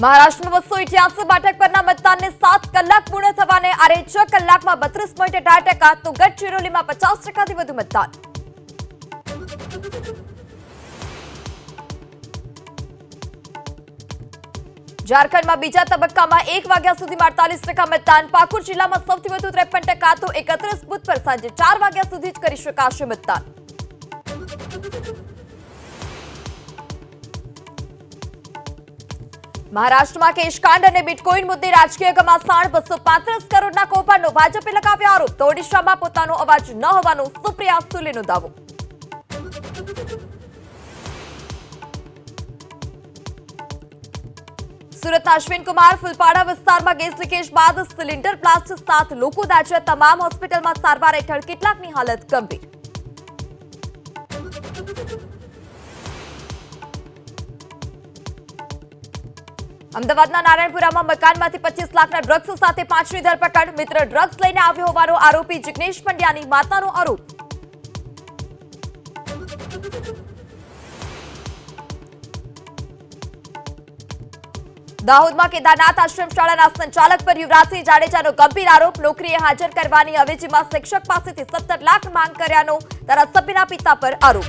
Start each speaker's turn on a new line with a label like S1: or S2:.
S1: મહારાષ્ટ્રમાં 288 બેઠક પરના મતદાનને 7 કલાક પૂર્ણ થવાને આરે 6 કલાકમાં 32.18%, તો ગડચિરોલીમાં 50%થી વધુ મતદાન. ઝારખંડમાં બીજા તબક્કામાં 1 વાગ્યા સુધીમાં 48% મતદાન. પાકુર જિલ્લામાં સૌથી વધુ 53%, તો 31 બુથ પર સાંજે 4 વાગ્યા સુધી જ કરી શકાશે મતદાન. મહારાષ્ટ્રમાં કેશકાંડ અને બિટકોઇન મુદ્દે રાજકીય ઘમાસાણ. 235 કરોડના કૌભાંડનો ભાજપે લગાવ્યો આરોપ. તો ઓડિશામાં પોતાનો અવાજ ન હોવાનો સુપ્રિયા સુલેનો દાવો. સુરતના અશ્વિન કુમાર ફુલપાડા વિસ્તારમાં ગેસ લીકેજ બાદ સિલિન્ડર બ્લાસ્ટ, 7 લોકો દાઝ્યા. તમામ હોસ્પિટલમાં સારવાર હેઠળ, કેટલાકની હાલત ગંભીર. અમદાવાદના નારાયણપુરામાં મકાનમાંથી 25 લાખના ડ્રગ્સ સાથે 5ની ધરપકડ. મિત્ર ડ્રગ્સ લઈને આવ્યો હોવાનો આરોપી જિગ્નેશ પંડ્યાની માતાનો આરોપ. દાહોદમાં કેદારનાથ આશ્રમ શાળાના સંચાલક પર યુવરાજસિંહ જાડેજાનો ગંભીર આરોપ. નોકરીએ હાજર કરવાની અવેજીમાં શિક્ષક પાસેથી 17 લાખ માંગ કર્યાનો ધારાસભ્યના પિતા પર આરોપ.